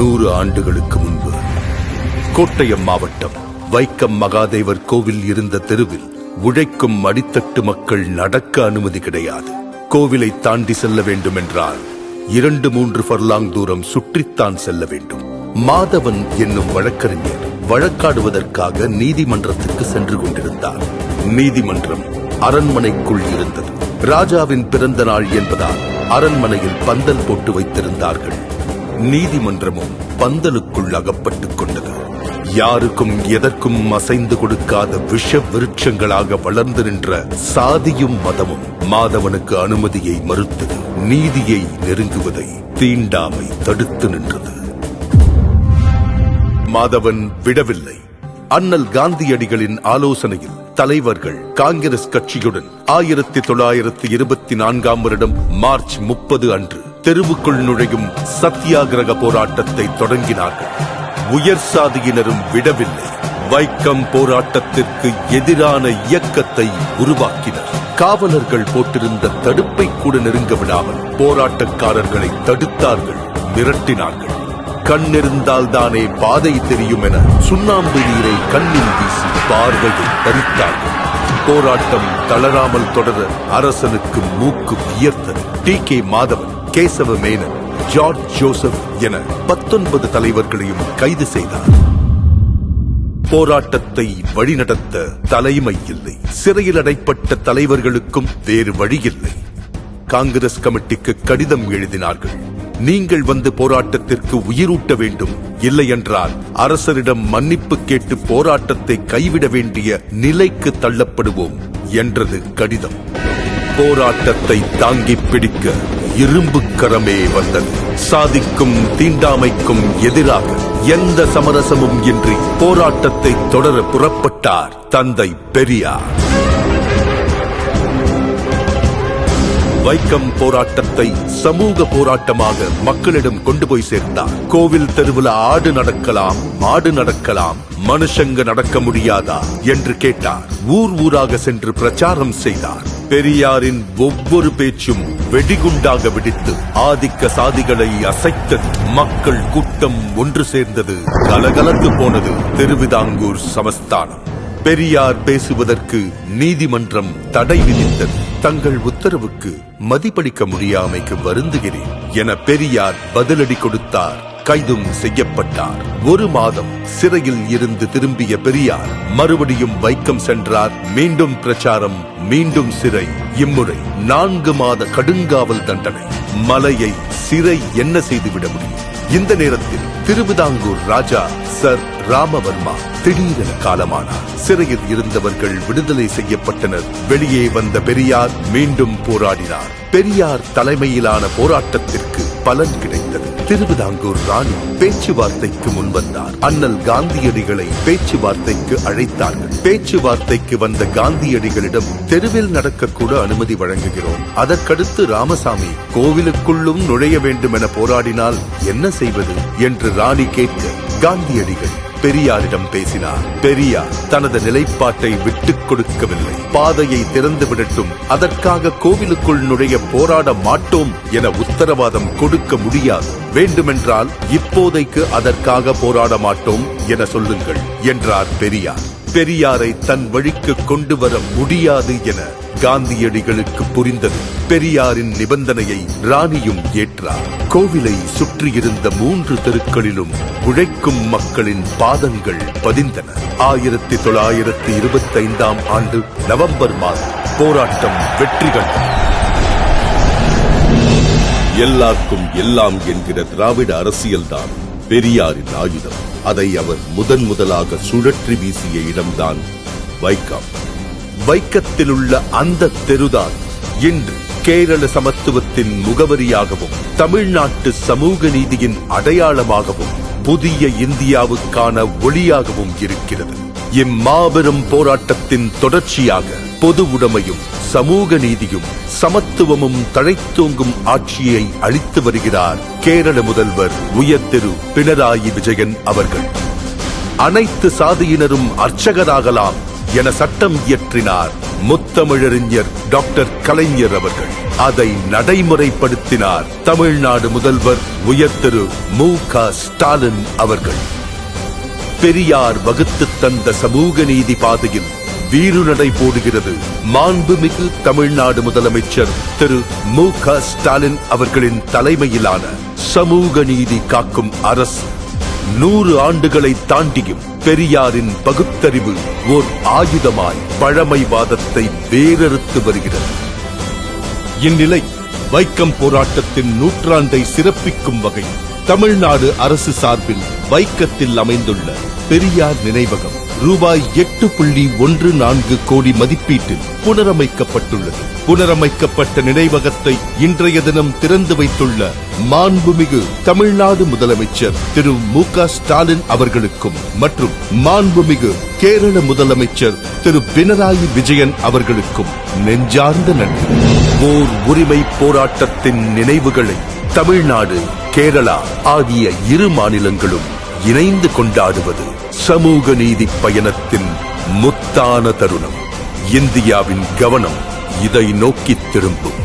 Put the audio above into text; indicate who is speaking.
Speaker 1: 100 ஆண்டுகளுக்கு முன்பு கோட்டயம் மாவட்டம் வைக்கம் மகாதேவர் கோவில் இருந்த தெருவில் உழைக்கும் அடித்தட்டு மக்கள் நடக்க அனுமதி கிடையாது. கோவிலை தாண்டி செல்ல வேண்டும் என்றால் 2-3 ஃபர்லாங் தூரம் சுற்றித்தான் செல்ல வேண்டும். மாதவன் என்னும் வழக்கறிஞர் வழக்காடுவதற்காக நீதிமன்றத்திற்கு சென்று கொண்டிருந்தார். நீதிமன்றம் அரண்மனைக்குள் இருந்தது. ராஜாவின் பிறந்த நாள் என்பதால் அரண்மனையில் பந்தல் போட்டு வைத்திருந்தார்கள். நீதிமன்றமும் பந்தலுக்குள் அகப்பட்டுக் கொண்டது. யாருக்கும் எதற்கும் அசைந்து கொடுக்காத விஷ விருட்சங்களாக வளர்ந்து நின்ற சாதியும் மதமும் மாதவனுக்கு அனுமதியை மறுத்தது. நீதியை நெருங்குவதை தீண்டாமை தடுத்து நின்றது. மாதவன் விடவில்லை. அண்ணல் காந்தியடிகளின் ஆலோசனையில் தலைவர்கள் காங்கிரஸ் கட்சியுடன் 1924ஆம் வருடம் மார்ச் 30 அன்று தெருவுக்குள் நுழையும் சத்தியாகிரக போராட்டத்தை தொடங்கினார்கள். உயர் சாதியினரும் விடவில்லை. வைக்கம் போராட்டத்திற்கு எதிரான இயக்கத்தை உருவாக்கினர். காவலர்கள் போட்டிருந்த தடுப்பை கூட நெருங்க விடாமல் போராட்டக்காரர்களை தடுத்தார்கள், மிரட்டினார்கள். கண்ணிருந்தால் தானே பாதை தெரியும் என சுண்ணாம்பு நீரை கண்ணில் வீசி பார்வையை தரித்தார்கள். போராட்டம் தளராமல் தொடர அரசனுக்கு மூக்கு வியர்த்தது. டி.கே. மாதவன், கேசவ மேனன், ஜார்ஜ் ஜோசப் என 19 தலைவர்களையும் கைது செய்தார். போராட்டத்தை வழிநடத்த தலைமை இல்லை. சிறையில் அடைப்பட்ட தலைவர்களுக்கும் வேறு வழியில்லை. காங்கிரஸ் கமிட்டிக்கு கடிதம் எழுதினார்கள். நீங்கள் வந்து போராட்டத்திற்கு உயிரூட்ட வேண்டும், இல்லை என்றால் அரசரிடம் மன்னிப்பு கேட்டு போராட்டத்தை கைவிட வேண்டிய நிலைக்கு தள்ளப்படுவோம் என்றது கடிதம். போராட்டத்தை தாங்கி பிடிக்க இரும்பு கரமே வந்தது. சாதிக்கும் தீண்டாமைக்கும் எதிராக எந்த சமரசமும் இன்றி போராட்டத்தை தொடர புறப்பட்டார் தந்தை பெரியார். வைக்கம் போராட்டத்தை சமூக போராட்டமாக மக்களிடம் கொண்டு போய் சேர்த்தார். கோவில் தெருவில் ஆடு நடக்கலாம், மாடு நடக்கலாம், மனுஷங்க நடக்க முடியாதா என்று கேட்டார். ஊர் ஊராக சென்று பிரச்சாரம் செய்தார். பெரியாரின் ஒவ்வொரு பேச்சும் வெடிகுண்டாக வெடித்து ஆதிக்க சாதிகளை அசைத்தது. மக்கள் கூட்டம் ஒன்று சேர்ந்தது. கலகலத்து போனது திருவிதாங்கூர் சமஸ்தானம். பெரியார் பேசுவதற்கு நீதிமன்றம் தடை விதித்தது. தங்கள் உத்தரவுக்கு மதிப்பளிக்க முடியாமைக்கு வருந்துகிறேன் என பெரியார் பதிலடி கொடுத்தார். கைதும் செய்யப்பட்டார். 1 மாதம் சிறையில் இருந்து திரும்பிய பெரியார் மறுபடியும் வைக்கம் சென்றார். மீண்டும் பிரச்சாரம், மீண்டும் சிறை. இம்முறை 4 மாத கடுங்காவல் தண்டனை. மலையை சிறை என்ன செய்துவிட முடியும்? இந்த நேரத்தில் திருவிதாங்கூர் ராஜா சர் ராமவர்மா திடீரென காலமானார். சிறையில் இருந்தவர்கள் விடுதலை செய்யப்பட்டனர். வெளியே வந்த பெரியார் மீண்டும் போராடினார். பெரியார் தலைமையிலான போராட்டத்திற்கு பலன் கிடைத்தது. திருவிதாங்கூர் ராணி பேச்சுவார்த்தைக்கு முன்வந்தார். அண்ணல் காந்தியடிகளை பேச்சுவார்த்தைக்கு அழைத்தார்கள். பேச்சுவார்த்தைக்கு வந்த காந்தியடிகளிடம் தெருவில் நடக்கக்கூட அனுமதி வழங்குகிறோம், அதற்கடுத்து ராமசாமி கோவிலுக்குள்ளும் நுழைய வேண்டும் என போராடினால் என்ன செய்வது என்று ராணி கேட்க காந்தியடிகள் பெரியாரிடம் பேசினார். பெரியார் தனது நிலைப்பாட்டை விட்டுக் கொடுக்கவில்லை. பாதையை திறந்து விடட்டும், அதற்காக கோவிலுக்குள் நுழைய போராட மாட்டோம் என உத்தரவாதம் கொடுக்க முடியாது. வேண்டுமென்றால் இப்போதைக்கு அதற்காக போராட மாட்டோம் என சொல்லுங்கள் என்றார் பெரியார். பெரியாரை தன் வழிக்கு கொண்டு வர முடியாது என காந்தியடிகளுக்கு புரிந்தது. பெரியாரின் நிபந்தனையை ராணியும் ஏற்றார். கோவிலை சுற்றியிருந்த 3 தெருக்களிலும் உழைக்கும் மக்களின் பாதங்கள் பதிந்தன. 1925ஆம் ஆண்டு நவம்பர் மாதம் போராட்டம் வெற்றி கண்டது. எல்லாருக்கும் எல்லாம் என்கிற திராவிட அரசியல்தான் பெரியாரின் ஆயுதம். அதை அவர் முதலாக சுழற்றி வீசிய இடம்தான் வைக்கம். வைக்கத்தில் உள்ள அந்த தெருதான் இன்று கேரள சமத்துவத்தின் முகவரியாகவும் தமிழ்நாட்டு சமூக நீதியின் அடையாளமாகவும் புதிய இந்தியாவுக்கான ஒளியாகவும் இருக்கிறது. இம்மாபெரும் போராட்டத்தின் தொடர்ச்சியாக பொது உடைமையும் சமூக நீதியும் சமத்துவமும் தழைத்தோங்கும் ஆட்சியை அளித்து வருகிறார் கேரள முதல்வர் உயர் திரு பினராயி விஜயன் அவர்கள். அனைத்து சாதியினரும் அர்ச்சகராகலாம், என சட்டம் இயற்றினார் முத்தமிழறிஞர் டாக்டர் கலைஞர் அவர்கள். அதை நடைமுறைப்படுத்தினார் தமிழ்நாடு முதல்வர் உயர் திரு மு.க. ஸ்டாலின் அவர்கள். பெரியார் வகுத்து தந்த சமூக நீதி பாதையில் வீறுநடை போடுகிறது மாண்புமிகு தமிழ்நாடு முதலமைச்சர் திரு மு.க. ஸ்டாலின் அவர்களின் தலைமையிலான சமூக நீதி காக்கும் அரசு. 100 ஆண்டுகளை தாண்டியும் பெரியாரின் பகுத்தறிவு ஓர் ஆயுதமாய் பழமைவாதத்தை வேரறுத்து வருகிறது. இந்நிலை வைக்கம் போராட்டத்தின் நூற்றாண்டை சிறப்பிக்கும் வகையில் தமிழ்நாடு அரசு சார்பில் வைக்கத்தில் அமைந்துள்ள பெரியார் நினைவகம் ரூபாய் 8.14 கோடி மதிப்பீட்டில் புனரமைக்கப்பட்டுள்ளது. புனரமைக்கப்பட்ட நினைவகத்தை இன்றைய தினம் திறந்து வைத்துள்ள மாண்புமிகு தமிழ்நாடு முதலமைச்சர் திரு மு.க. ஸ்டாலின் அவர்களுக்கும் மற்றும் மாண்புமிகு கேரள முதலமைச்சர் திரு பினராயி விஜயன் அவர்களுக்கும் நெஞ்சார்ந்த நன்றி. ஓர் உரிமை போராட்டத்தின் நினைவுகளை தமிழ்நாடு, கேரளா ஆகிய இரு மாநிலங்களும் இணைந்து கொண்டாடுவது சமூக நீதி பயணத்தின் முத்தான தருணம். இந்தியாவின் கவனம் இதை நோக்கி திரும்பும்.